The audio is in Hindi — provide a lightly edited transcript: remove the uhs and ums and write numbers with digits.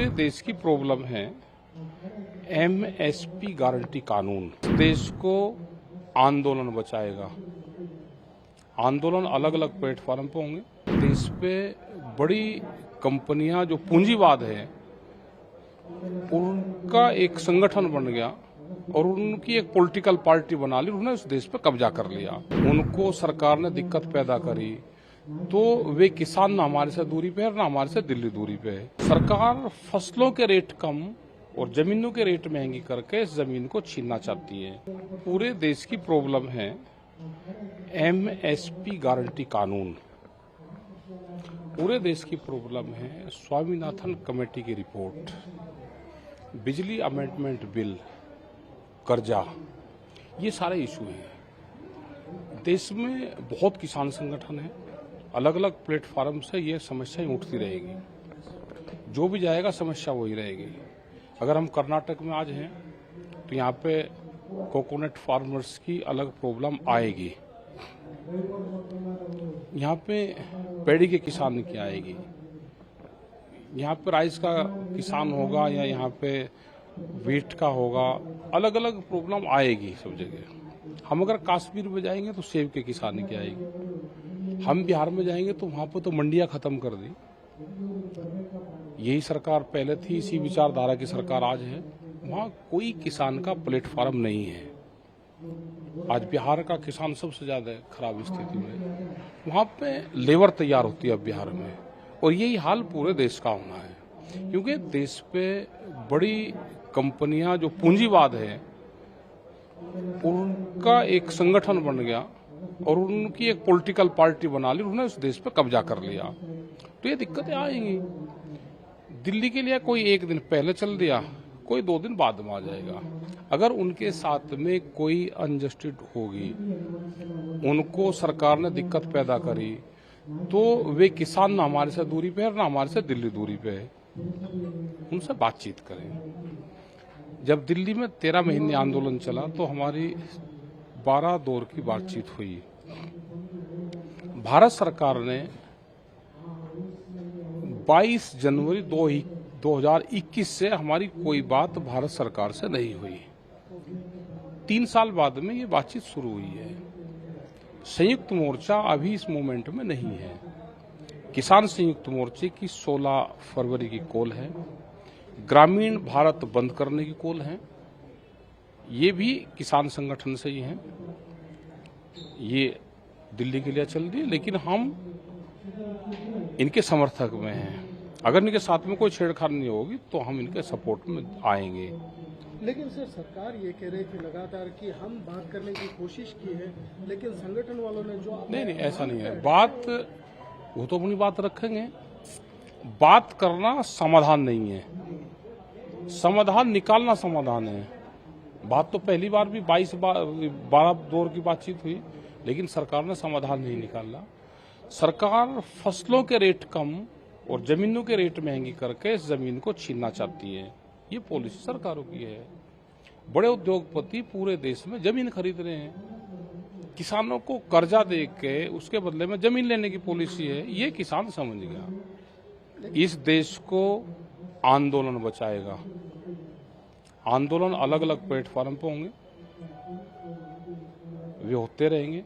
पूरे देश की प्रॉब्लम है एमएसपी गारंटी कानून। देश को आंदोलन बचाएगा। आंदोलन अलग अलग प्लेटफॉर्म पे होंगे। देश पे बड़ी कंपनियां जो पूंजीवाद है उनका एक संगठन बन गया और उनकी एक पॉलिटिकल पार्टी बना ली। उन्होंने उस देश पे कब्जा कर लिया। उनको सरकार ने दिक्कत पैदा करी तो वे किसान ना हमारे से दूरी पे है ना हमारे से दिल्ली दूरी पे है। सरकार फसलों के रेट कम और जमीनों के रेट महंगी करके इस जमीन को छीनना चाहती है। पूरे देश की प्रॉब्लम है एमएसपी गारंटी कानून। पूरे देश की प्रॉब्लम है स्वामीनाथन कमेटी की रिपोर्ट, बिजली अमेंडमेंट बिल, कर्जा, ये सारे इशू हैं। देश में बहुत किसान संगठन है, अलग अलग प्लेटफॉर्म से ये समस्याएं उठती रहेगी। जो भी जाएगा समस्या वही रहेगी। अगर हम कर्नाटक में आज हैं तो यहाँ पे कोकोनट फार्मर्स की अलग प्रॉब्लम आएगी। यहाँ पे पैडी के किसान की आएगी। यहाँ पे राइस का किसान होगा या यहाँ पे वीट का होगा, अलग अलग प्रॉब्लम आएगी सब जगह। हम अगर कश्मीर में जाएंगे तो सेब के किसान की आएगी। हम बिहार में जाएंगे तो वहां पर तो मंडियां खत्म कर दी। यही सरकार पहले थी, इसी विचारधारा की सरकार आज है। वहां कोई किसान का प्लेटफॉर्म नहीं है। आज बिहार का किसान सबसे ज्यादा खराब स्थिति में, वहां पे लेबर तैयार होती है अब बिहार में। और यही हाल पूरे देश का होना है, क्योंकि देश पे बड़ी कंपनियां जो पूंजीवाद है उनका एक संगठन बन गया और उनकी एक पॉलिटिकल पार्टी बना ली। उन्होंने उस देश पे कब्जा कर लिया तो ये दिक्कतें आएंगी। दिल्ली के लिए कोई एक दिन पहले चल दिया, कोई 2 दिन बाद में आ जाएगा। अगर उनके साथ में कोई अनजस्टिस होगी, उनको सरकार ने दिक्कत पैदा करी तो वे किसान ना हमारे से दूरी पे है ना हमारे से दिल्ली दूरी पे है। उनसे बातचीत करें। जब दिल्ली में 13 महीने आंदोलन चला तो हमारी 12 दौर की बातचीत हुई। भारत सरकार ने 22 जनवरी 2021 से हमारी कोई बात भारत सरकार से नहीं हुई। 3 साल बाद में ये बातचीत शुरू हुई है। संयुक्त मोर्चा अभी इस मोमेंट में नहीं है। किसान संयुक्त मोर्चे की 16 फरवरी की कॉल है। ग्रामीण भारत बंद करने की कॉल है। ये भी किसान संगठन से ही है। ये दिल्ली के लिए चल रही है, लेकिन हम इनके समर्थक में हैं। अगर इनके साथ में कोई छेड़छाड़ नहीं होगी तो हम इनके सपोर्ट में आएंगे। लेकिन सर, सरकार ये कह रही थी लगातार कि हम बात करने की कोशिश की है, लेकिन संगठन वालों ने जो नहीं, ऐसा नहीं है। बात वो तो अपनी बात रखेंगे। बात करना समाधान नहीं है, समाधान निकालना समाधान है। बात तो पहली बार भी 12 दौर की बातचीत हुई, लेकिन सरकार ने समाधान नहीं निकाला। सरकार फसलों के रेट कम और जमीनों के रेट महंगी करके इस जमीन को छीनना चाहती है। ये पॉलिसी सरकारों की है। बड़े उद्योगपति पूरे देश में जमीन खरीद रहे हैं। किसानों को कर्जा दे के उसके बदले में जमीन लेने की पॉलिसी है। ये किसान समझ गया। इस देश को आंदोलन बचाएगा। आंदोलन अलग अलग प्लेटफॉर्म पे होंगे, वे होते रहेंगे।